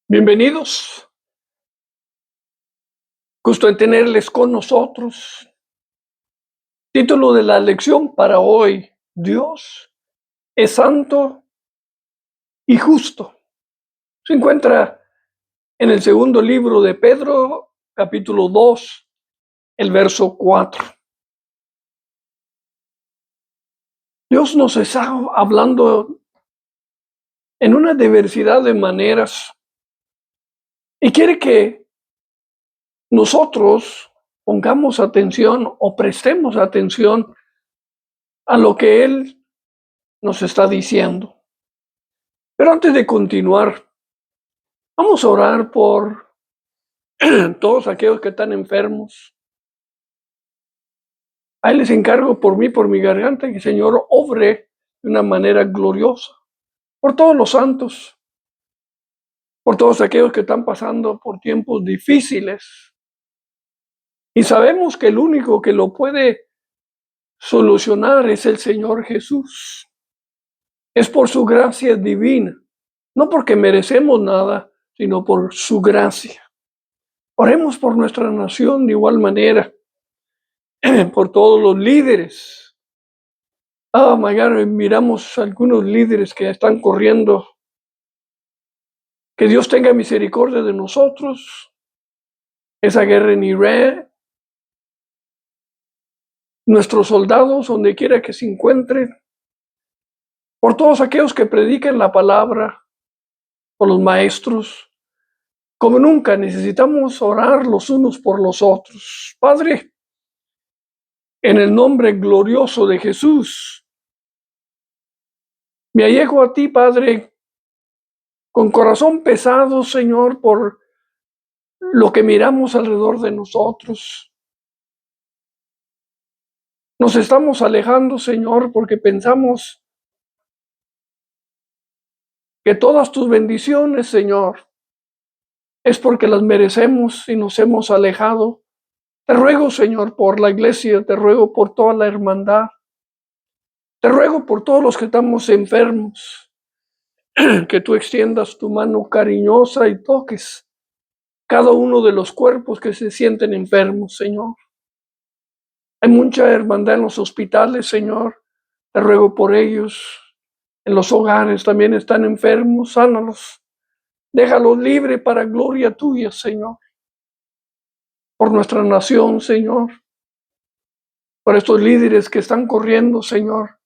Bienvenidos, gusto en tenerles con nosotros. Título de la lección para hoy: Dios es santo y justo. Se encuentra en el segundo libro de Pedro, capítulo 2, el verso 4. Dios nos está hablando en una diversidad de maneras y quiere que nosotros pongamos atención o prestemos atención a lo que Él nos está diciendo. Pero antes de continuar, vamos a orar por todos aquellos que están enfermos. Ahí les encargo por mí, por mi garganta, que el Señor obre de una manera gloriosa. Por todos los santos, por todos aquellos que están pasando por tiempos difíciles. Y sabemos que el único que lo puede solucionar es el Señor Jesús. Es por su gracia divina, no porque merecemos nada, sino por su gracia. Oremos por nuestra nación de igual manera, por todos los líderes. My God, miramos algunos líderes que están corriendo. Que Dios tenga misericordia de nosotros. Esa guerra en Irak, nuestros soldados, donde quiera que se encuentren, por todos aquellos que predican la palabra, por los maestros. Como nunca necesitamos orar los unos por los otros. Padre, en el nombre glorioso de Jesús, me allego a ti, Padre, con corazón pesado, Señor, por lo que miramos alrededor de nosotros. Nos estamos alejando, Señor, porque pensamos que todas tus bendiciones, Señor, es porque las merecemos y nos hemos alejado. Te ruego, Señor, por la iglesia, te ruego por toda la hermandad, te ruego por todos los que estamos enfermos, que tú extiendas tu mano cariñosa y toques cada uno de los cuerpos que se sienten enfermos, Señor. Hay mucha hermandad en los hospitales, Señor, te ruego por ellos. En los hogares también están enfermos, sánalos. Déjalos libres para gloria tuya, Señor. Por nuestra nación, Señor. Por estos líderes que están corriendo, Señor.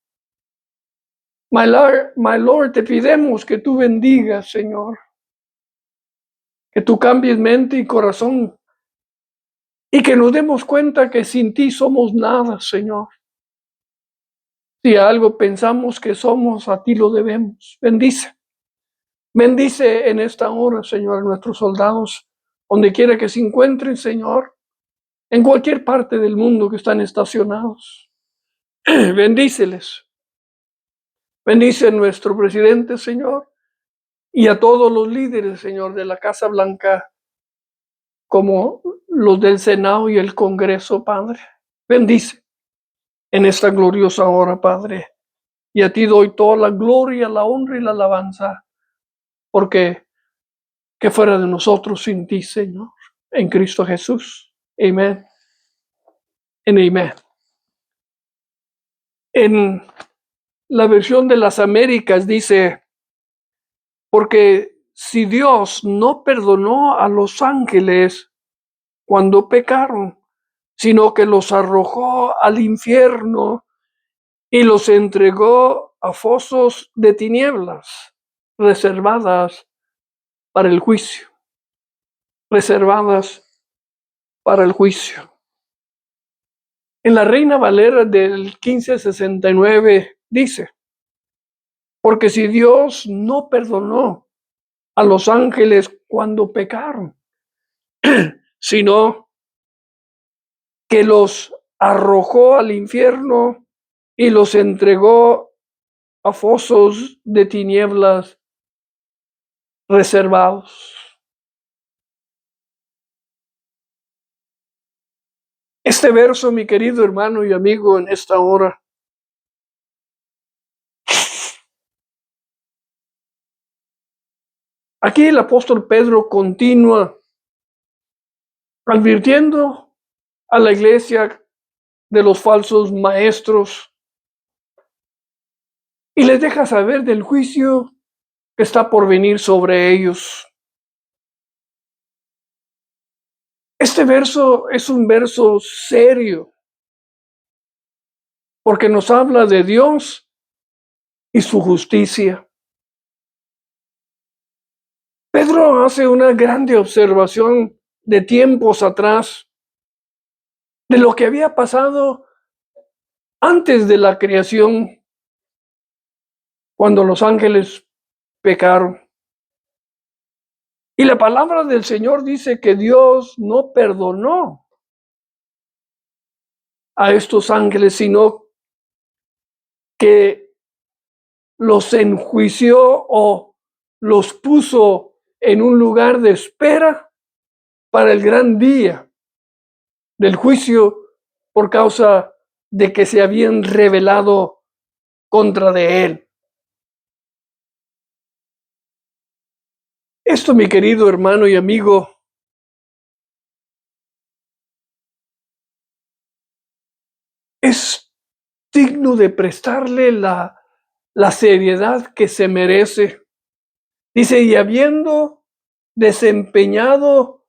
My Lord, te pedimos que tú bendigas, Señor. Que tú cambies mente y corazón. Y que nos demos cuenta que sin ti somos nada, Señor. Si algo pensamos que somos, a ti lo debemos. Bendice. Bendice en esta hora, Señor, a nuestros soldados, donde quiera que se encuentren, Señor, en cualquier parte del mundo que están estacionados. Bendíceles. Bendice a nuestro presidente, Señor, y a todos los líderes, Señor, de la Casa Blanca, como los del Senado y el Congreso, Padre. Bendice en esta gloriosa hora, Padre. Y a ti doy toda la gloria, la honra y la alabanza, porque que fuera de nosotros sin ti, Señor, en Cristo Jesús. Amén. En amén. En la versión de las Américas dice: porque si Dios no perdonó a los ángeles cuando pecaron, sino que los arrojó al infierno y los entregó a fosos de tinieblas, reservadas para el juicio, reservadas para el juicio. En la Reina Valera del 1569 dice: porque si Dios no perdonó a los ángeles cuando pecaron, sino que los arrojó al infierno y los entregó a fosos de tinieblas reservados. Este verso, mi querido hermano y amigo, en esta hora Aquí el apóstol Pedro continúa advirtiendo a la iglesia de los falsos maestros y les deja saber del juicio que está por venir sobre ellos. Este verso es un verso serio porque nos habla de Dios y su justicia. Pedro hace una grande observación de tiempos atrás, de lo que había pasado antes de la creación, cuando los ángeles pecaron. Y la palabra del Señor dice que Dios no perdonó a estos ángeles, sino que los enjuició o los puso en un lugar de espera para el gran día del juicio por causa de que se habían rebelado contra de él. Esto, mi querido hermano y amigo, es digno de prestarle la seriedad que se merece. Dice, y habiendo desempeñado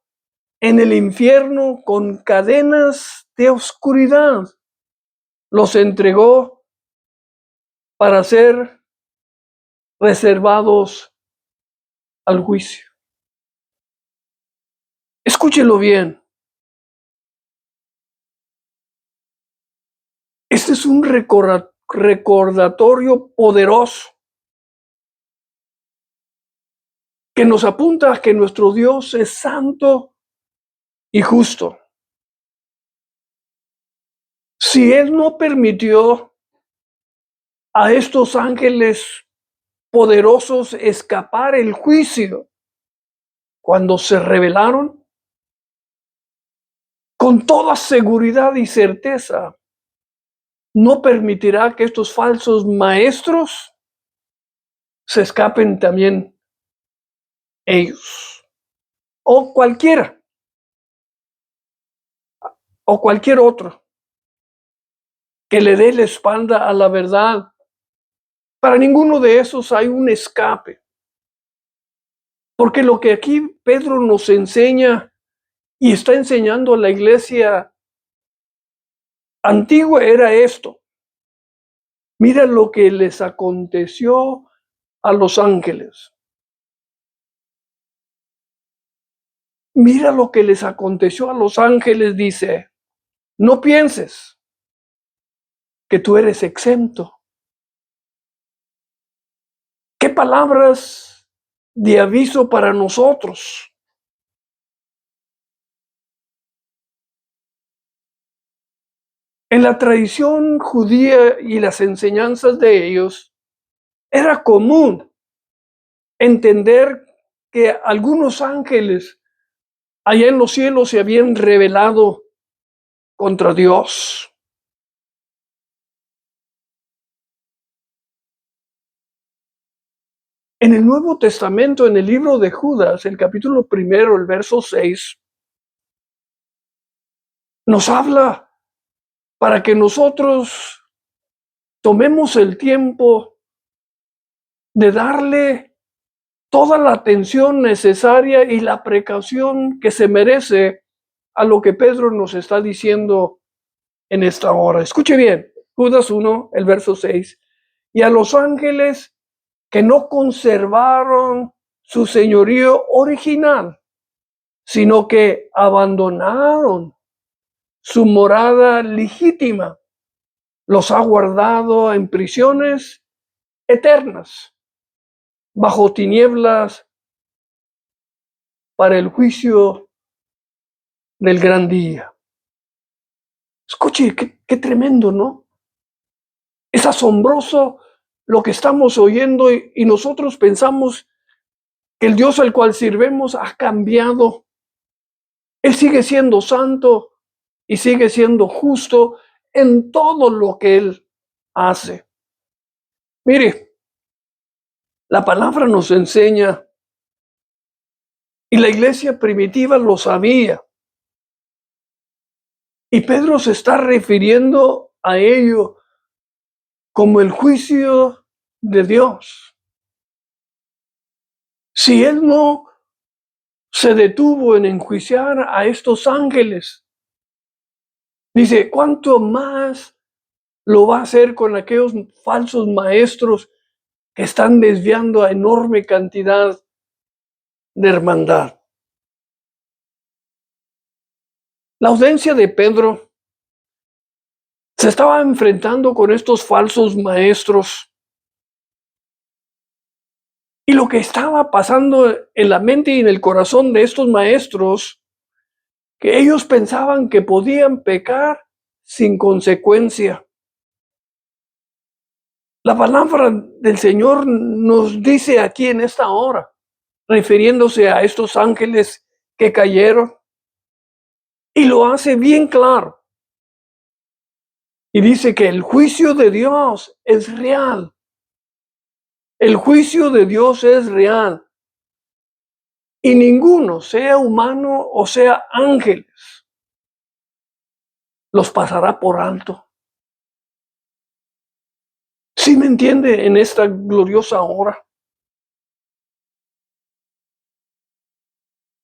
en el infierno con cadenas de oscuridad, los entregó para ser reservados al juicio. Escúchelo bien. Este es un recordatorio poderoso que nos apunta a que nuestro Dios es santo y justo. Si Él no permitió a estos ángeles poderosos escapar el juicio cuando se rebelaron, con toda seguridad y certeza, no permitirá que estos falsos maestros se escapen también ellos, o cualquiera, o cualquier otro que le dé la espalda a la verdad. Para ninguno de esos hay un escape, porque lo que aquí Pedro nos enseña y está enseñando a la iglesia antigua era esto. Mira lo que les aconteció a los ángeles. Mira lo que les aconteció a los ángeles, dice. No pienses que tú eres exento. ¿Qué palabras de aviso para nosotros? En la tradición judía y las enseñanzas de ellos, era común entender que algunos ángeles allá en los cielos se habían rebelado contra Dios. En el Nuevo Testamento, en el libro de Judas, el capítulo 1, el verso 6, nos habla para que nosotros tomemos el tiempo de darle toda la atención necesaria y la precaución que se merece a lo que Pedro nos está diciendo en esta hora. Escuche bien, Judas 1, el verso 6. Y a los ángeles que no conservaron su señorío original, sino que abandonaron su morada legítima, los ha guardado en prisiones eternas, bajo tinieblas, para el juicio del gran día. Escuche, qué tremendo, ¿no? Es asombroso lo que estamos oyendo y nosotros pensamos que el Dios al cual sirvemos ha cambiado. Él sigue siendo santo y sigue siendo justo en todo lo que Él hace. Mire, la palabra nos enseña Y la iglesia primitiva lo sabía. Y Pedro se está refiriendo a ello como el juicio de Dios. Si él no se detuvo en enjuiciar a estos ángeles, dice, ¿cuánto más lo va a hacer con aquellos falsos maestros que están desviando a enorme cantidad de hermandad? La audiencia de Pedro se estaba enfrentando con estos falsos maestros. Y lo que estaba pasando en la mente y en el corazón de estos maestros, que ellos pensaban que podían pecar sin consecuencia. La palabra del Señor nos dice aquí en esta hora, refiriéndose a estos ángeles que cayeron, y lo hace bien claro. Y dice que el juicio de Dios es real. El juicio de Dios es real. Y ninguno, sea humano o sea ángeles, los pasará por alto. ¿Sí me entiende en esta gloriosa hora?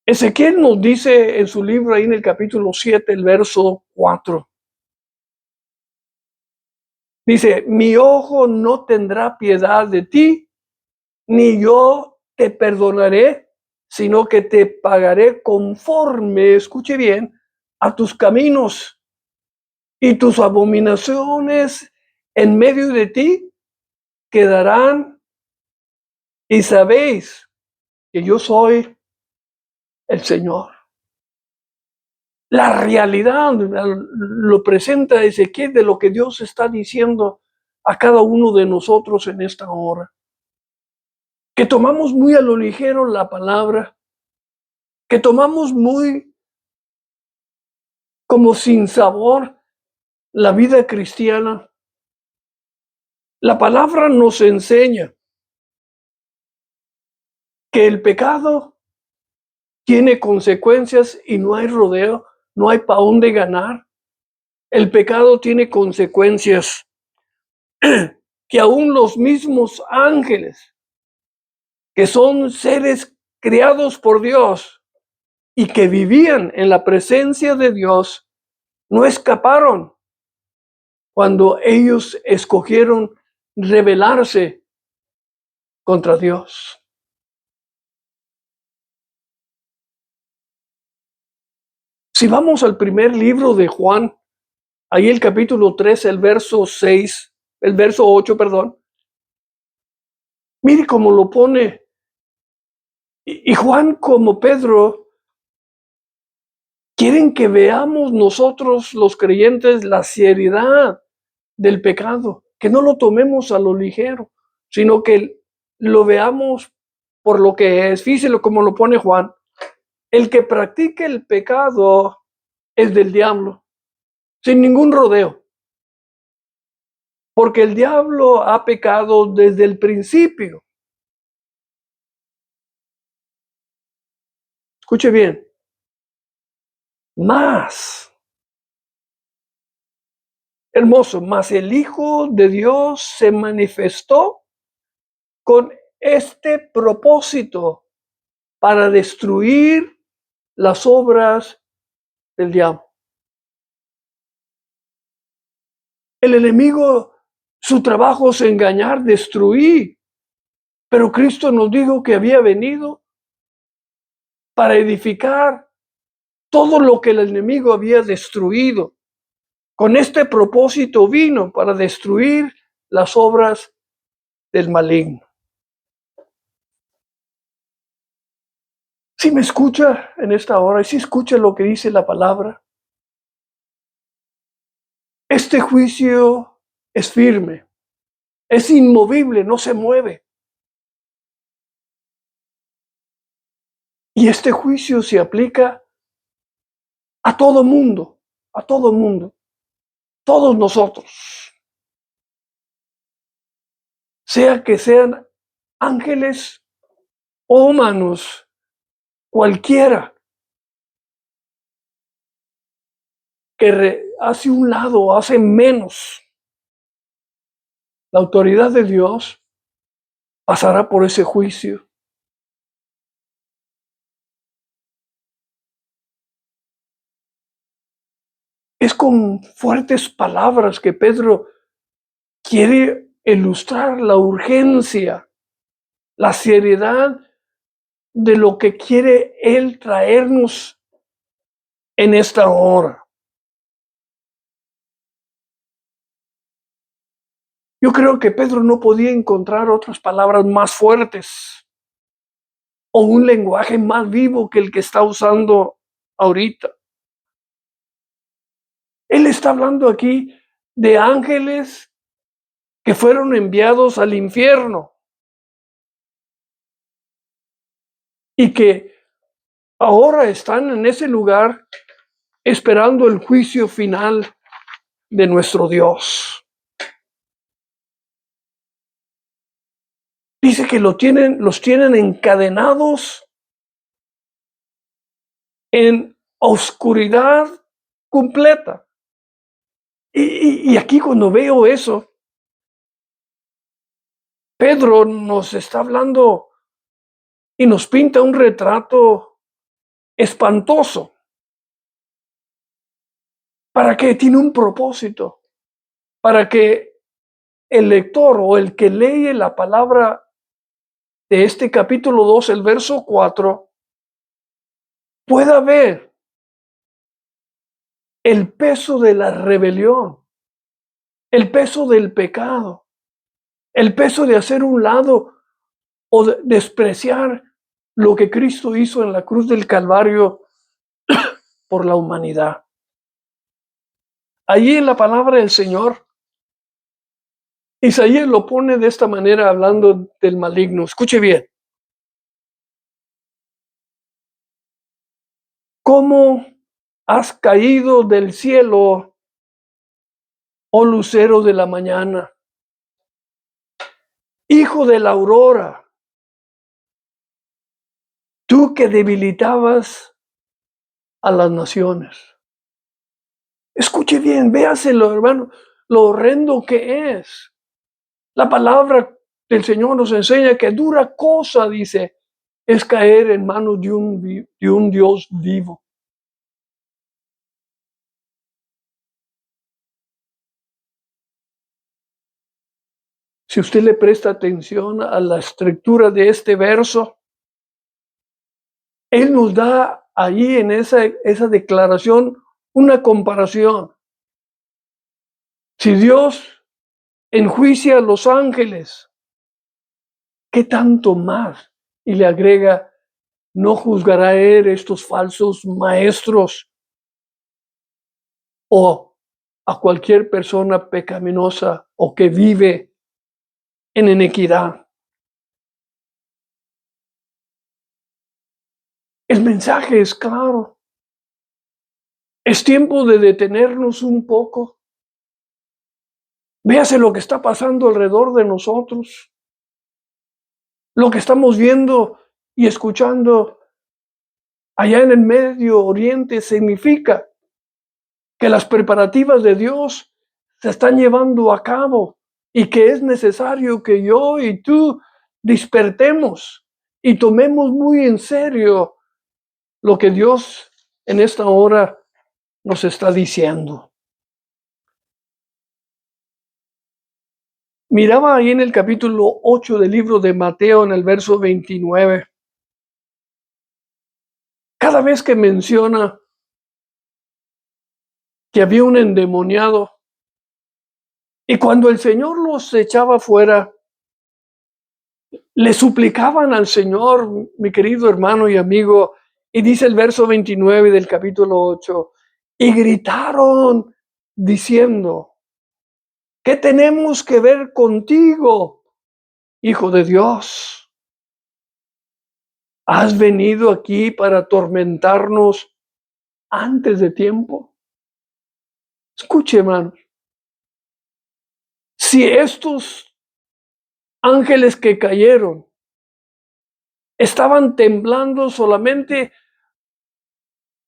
Ezequiel nos dice en su libro, ahí en el capítulo 7, el verso 4. Dice, mi ojo no tendrá piedad de ti, ni yo te perdonaré, sino que te pagaré conforme, escuche bien, a tus caminos y tus abominaciones en medio de ti quedarán, y sabéis que yo soy el Señor. La realidad lo presenta Ezequiel de lo que Dios está diciendo a cada uno de nosotros en esta hora. Que tomamos muy a lo ligero la palabra, que tomamos muy como sin sabor la vida cristiana. La palabra nos enseña que el pecado tiene consecuencias y no hay rodeo, no hay para dónde ganar. El pecado tiene consecuencias que aún los mismos ángeles, que son seres creados por Dios y que vivían en la presencia de Dios, no escaparon cuando ellos escogieron rebelarse contra Dios. Si vamos al primer libro de Juan, ahí el capítulo 3, el verso 8, perdón, mire cómo lo pone. Y Juan, como Pedro, quieren que veamos nosotros los creyentes la seriedad del pecado, que no lo tomemos a lo ligero, sino que lo veamos por lo que es. Fíjese como lo pone Juan. El que practique el pecado es del diablo, sin ningún rodeo, porque el diablo ha pecado desde el principio. Escuche bien, más hermoso, más el Hijo de Dios se manifestó con este propósito para destruir las obras del diablo. El enemigo, su trabajo es engañar, destruir, pero Cristo nos dijo que había venido para edificar todo lo que el enemigo había destruido. Con este propósito vino para destruir las obras del maligno. Si me escucha en esta hora y si escucha lo que dice la palabra, este juicio es firme, es inmovible, no se mueve. Y este juicio se aplica a todo mundo, a todo mundo, todos nosotros. Sea que sean ángeles o humanos, Cualquiera que hace un lado, hace menos la autoridad de Dios, pasará por ese juicio. Es con fuertes palabras que Pedro quiere ilustrar la urgencia, la seriedad de lo que quiere Él traernos en esta hora. Yo creo que Pedro no podía encontrar otras palabras más fuertes o un lenguaje más vivo que el que está usando ahorita. Él está hablando aquí de ángeles que fueron enviados al infierno y que ahora están en ese lugar esperando el juicio final de nuestro Dios. Dice que los tienen encadenados en oscuridad completa. Y aquí cuando veo eso, Pedro nos está hablando y nos pinta un retrato espantoso. ¿Para qué? Tiene un propósito. Para que el lector o el que lee la palabra de este capítulo 2, el verso 4, pueda ver el peso de la rebelión, el peso del pecado, el peso de hacer un lado o de despreciar lo que Cristo hizo en la cruz del Calvario por la humanidad. Allí en la palabra del Señor, Isaías lo pone de esta manera hablando del maligno. Escuche bien. ¿Cómo has caído del cielo, oh lucero de la mañana, hijo de la aurora, tú que debilitabas a las naciones? Escuche bien, véaselo, hermano, lo horrendo que es. La palabra del Señor nos enseña que dura cosa, dice, es caer en manos de un Dios vivo. Si usted le presta atención a la estructura de este verso, Él nos da allí en esa declaración una comparación. Si Dios enjuicia a los ángeles, ¿qué tanto más? Y le agrega, ¿no juzgará Él estos falsos maestros o a cualquier persona pecaminosa o que vive en iniquidad? El mensaje es claro. Es tiempo de detenernos un poco. Véase lo que está pasando alrededor de nosotros. Lo que estamos viendo y escuchando allá en el Medio Oriente significa que las preparativas de Dios se están llevando a cabo y que es necesario que yo y tú despertemos y tomemos muy en serio lo que Dios en esta hora nos está diciendo. Miraba ahí en el capítulo 8 del libro de Mateo, en el verso 29. Cada vez que menciona que había un endemoniado y cuando el Señor los echaba fuera, le suplicaban al Señor, mi querido hermano y amigo, y dice el verso 29 del capítulo 8, y gritaron diciendo, ¿qué tenemos que ver contigo, Hijo de Dios? ¿Has venido aquí para atormentarnos antes de tiempo? Escuche, hermano, si estos ángeles que cayeron estaban temblando solamente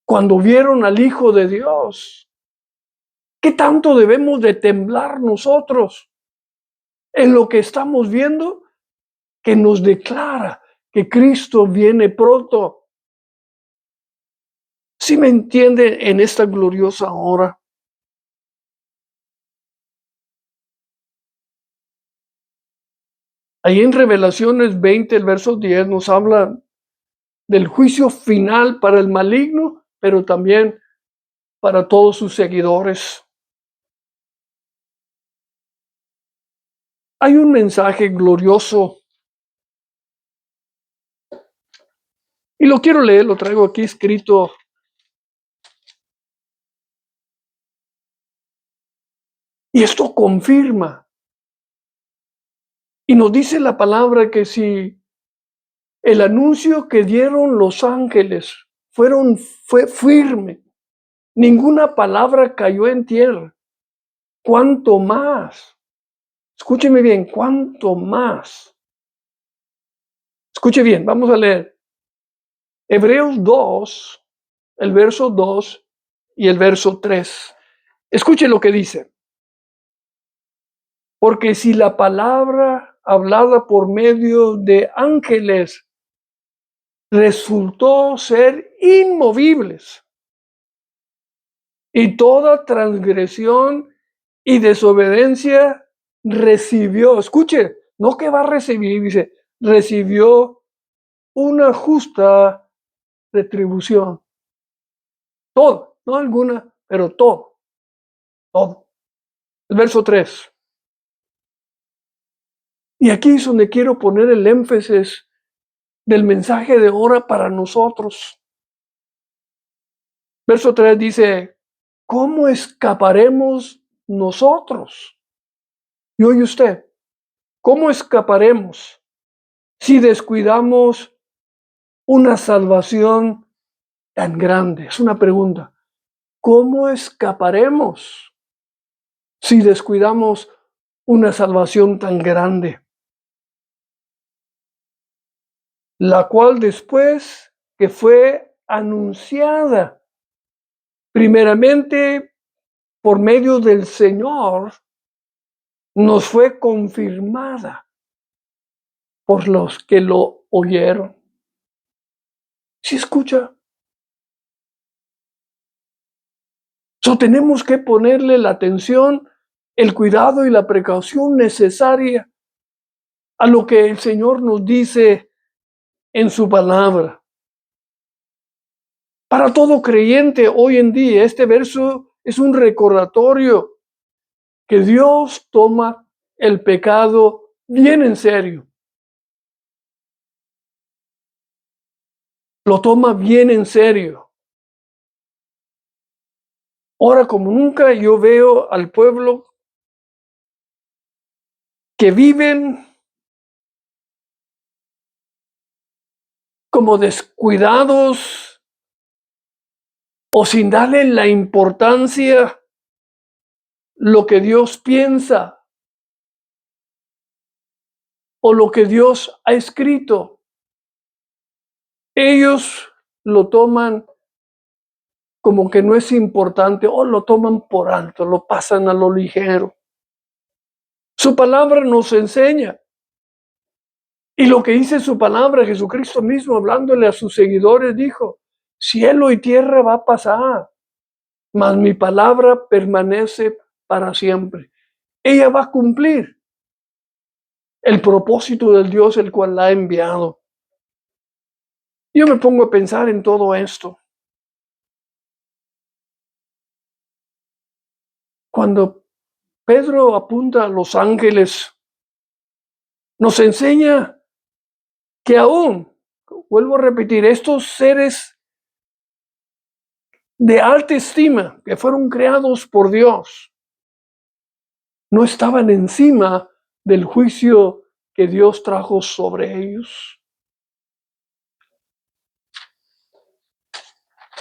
cuando vieron al Hijo de Dios. ¿Qué tanto debemos de temblar nosotros en lo que estamos viendo que nos declara que Cristo viene pronto? ¿Sí me entiende en esta gloriosa hora? Ahí en Revelaciones 20, el verso 10, nos habla del juicio final para el maligno, pero también para todos sus seguidores. Hay un mensaje glorioso y lo quiero leer, lo traigo aquí escrito. Y esto confirma y nos dice la palabra que si el anuncio que dieron los ángeles fue firme, ninguna palabra cayó en tierra. ¿Cuánto más? Escúcheme bien, ¿cuánto más? Escuche bien, vamos a leer Hebreos 2, el verso 2 y el verso 3. Escuche lo que dice. Porque si la palabra hablada por medio de ángeles resultó ser inmovibles, y toda transgresión y desobediencia recibió, escuche, no que va a recibir, dice, recibió una justa retribución. Todo, no alguna, pero todo, todo. El verso 3. Y aquí es donde quiero poner el énfasis del mensaje de hora para nosotros. Verso 3 dice, ¿cómo escaparemos nosotros? Y oye usted, ¿cómo escaparemos si descuidamos una salvación tan grande? Es una pregunta. ¿Cómo escaparemos si descuidamos una salvación tan grande? La cual después que fue anunciada primeramente por medio del Señor, nos fue confirmada por los que lo oyeron. ¿Sí escucha? Tenemos que ponerle la atención, el cuidado y la precaución necesaria a lo que el Señor nos dice en su palabra. Para todo creyente hoy en día, este verso es un recordatorio que Dios toma el pecado bien en serio. Lo toma bien en serio. Ahora como nunca yo veo al pueblo que viven como descuidados o sin darle la importancia lo que Dios piensa o lo que Dios ha escrito. Ellos lo toman como que no es importante o lo toman por alto, lo pasan a lo ligero. Su palabra nos enseña. Y lo que dice su palabra, Jesucristo mismo hablándole a sus seguidores dijo, cielo y tierra va a pasar, mas mi palabra permanece para siempre. Ella va a cumplir el propósito del Dios el cual la ha enviado. Yo me pongo a pensar en todo esto. Cuando Pedro apunta a los ángeles, nos enseña que aún, vuelvo a repetir, estos seres de alta estima que fueron creados por Dios, no estaban encima del juicio que Dios trajo sobre ellos.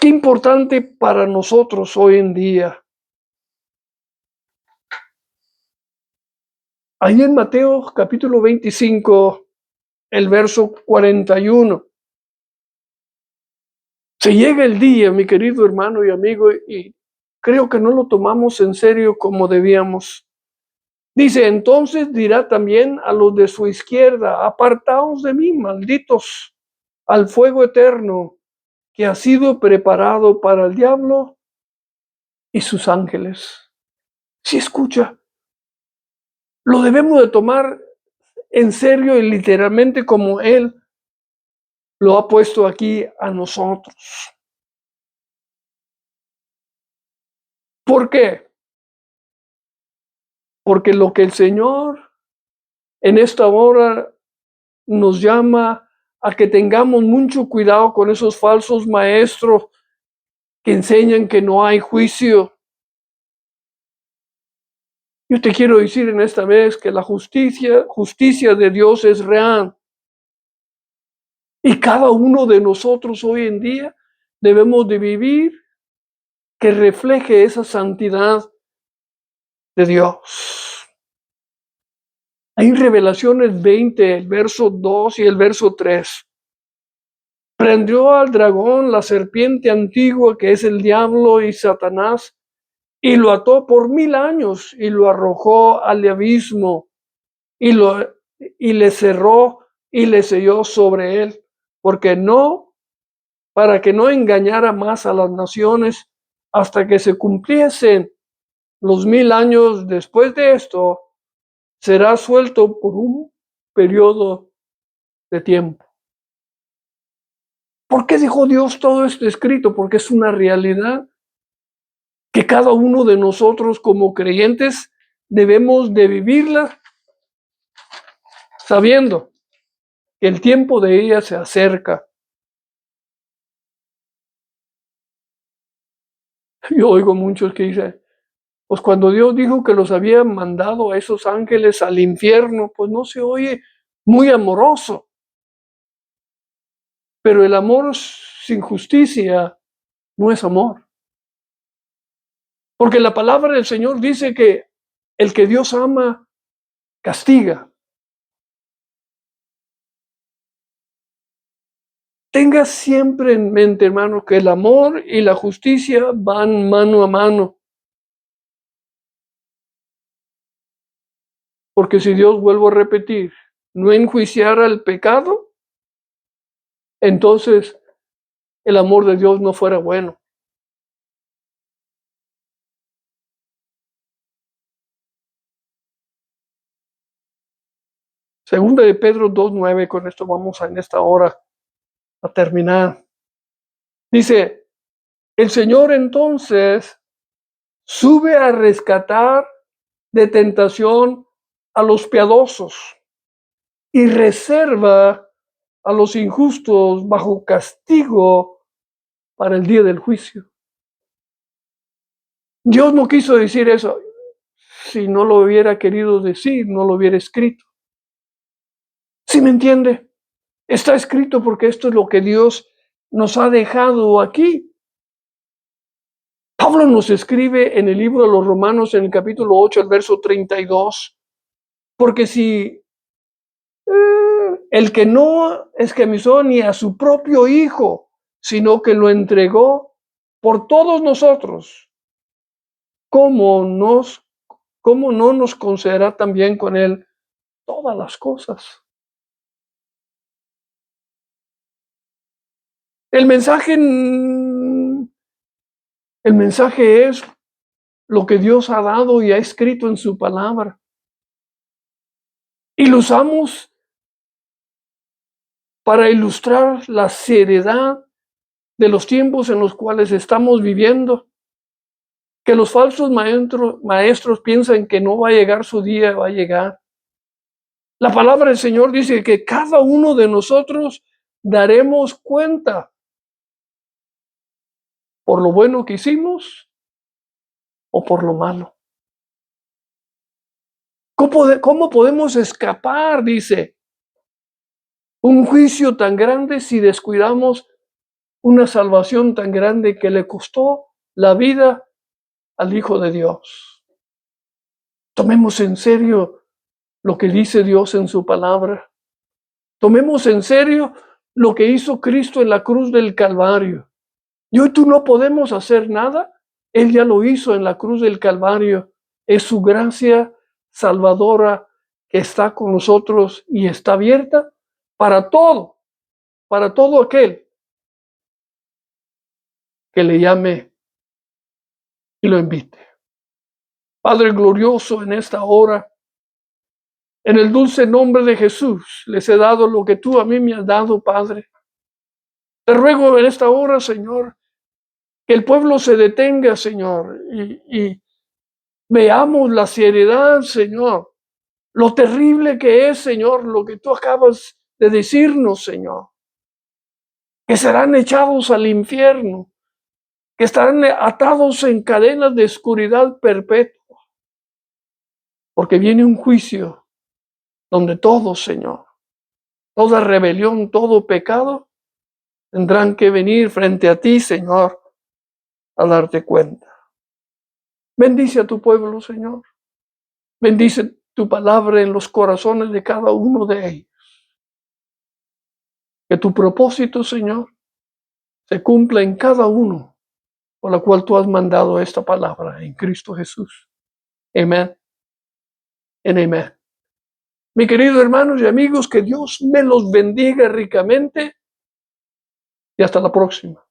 Qué importante para nosotros hoy en día. Ahí en Mateo capítulo 25, el verso 41. Se llega el día, mi querido hermano y amigo, y creo que no lo tomamos en serio como debíamos. Dice, entonces dirá también a los de su izquierda, apartaos de mí, malditos, al fuego eterno que ha sido preparado para el diablo y sus ángeles. Si escucha, lo debemos de tomar en serio y literalmente como Él lo ha puesto aquí a nosotros. ¿Por qué? Porque lo que el Señor en esta hora nos llama a que tengamos mucho cuidado con esos falsos maestros que enseñan que no hay juicio. Yo te quiero decir en esta vez que la justicia de Dios es real. Y cada uno de nosotros hoy en día debemos de vivir que refleje esa santidad de Dios. Hay en Revelaciones 20, el verso 2 y el verso 3. Prendió al dragón, la serpiente antigua, que es el diablo y Satanás, y lo ató por 1000 años y lo arrojó al abismo y le cerró y le selló sobre él, para que no engañara más a las naciones hasta que se cumpliesen los 1000 años. Después de esto, será suelto por un periodo de tiempo. ¿Por qué dejó Dios todo esto escrito? Porque es una realidad que cada uno de nosotros como creyentes debemos de vivirla sabiendo que el tiempo de ella se acerca. Yo oigo muchos que dicen, pues cuando Dios dijo que los había mandado a esos ángeles al infierno, pues no se oye muy amoroso. Pero el amor sin justicia no es amor. Porque la palabra del Señor dice que el que Dios ama, castiga. Tenga siempre en mente, hermano, que el amor y la justicia van mano a mano. Porque si Dios, vuelvo a repetir, no enjuiciara el pecado, entonces el amor de Dios no fuera bueno. Segunda de Pedro 2:9, con esto vamos en esta hora a terminar. Dice, el Señor entonces sube a rescatar de tentación a los piadosos y reserva a los injustos bajo castigo para el día del juicio. Dios no quiso decir eso. Si no lo hubiera querido decir, no lo hubiera escrito. ¿Sí me entiende? Está escrito porque esto es lo que Dios nos ha dejado aquí. Pablo nos escribe en el libro de los Romanos, en el capítulo 8, el verso 32, porque si el que no escamizó ni a su propio Hijo, sino que lo entregó por todos nosotros, ¿cómo no nos concederá también con Él todas las cosas? El mensaje es lo que Dios ha dado y ha escrito en su palabra. Y lo usamos para ilustrar la seriedad de los tiempos en los cuales estamos viviendo. Que los falsos maestros piensan que no va a llegar su día, va a llegar. La palabra del Señor dice que cada uno de nosotros daremos cuenta por lo bueno que hicimos o por lo malo. ¿Cómo podemos escapar, dice, un juicio tan grande si descuidamos una salvación tan grande que le costó la vida al Hijo de Dios? Tomemos en serio lo que dice Dios en su palabra. Tomemos en serio lo que hizo Cristo en la cruz del Calvario. Yo y tú no podemos hacer nada. Él ya lo hizo en la cruz del Calvario. Es su gracia salvadora que está con nosotros y está abierta para todo aquel que le llame y lo invite. Padre glorioso, en esta hora, en el dulce nombre de Jesús, les he dado lo que tú a mí me has dado, Padre. Te ruego en esta hora, Señor, que el pueblo se detenga, Señor, y veamos la seriedad, Señor, lo terrible que es, Señor, lo que tú acabas de decirnos, Señor, que serán echados al infierno, que estarán atados en cadenas de oscuridad perpetua, porque viene un juicio donde todos, Señor, toda rebelión, todo pecado, tendrán que venir frente a ti, Señor, a darte cuenta. Bendice a tu pueblo, Señor. Bendice tu palabra en los corazones de cada uno de ellos. Que tu propósito, Señor, se cumpla en cada uno por la cual tú has mandado esta palabra en Cristo Jesús. Amén. En amén. Mi querido hermanos y amigos, que Dios me los bendiga ricamente y hasta la próxima.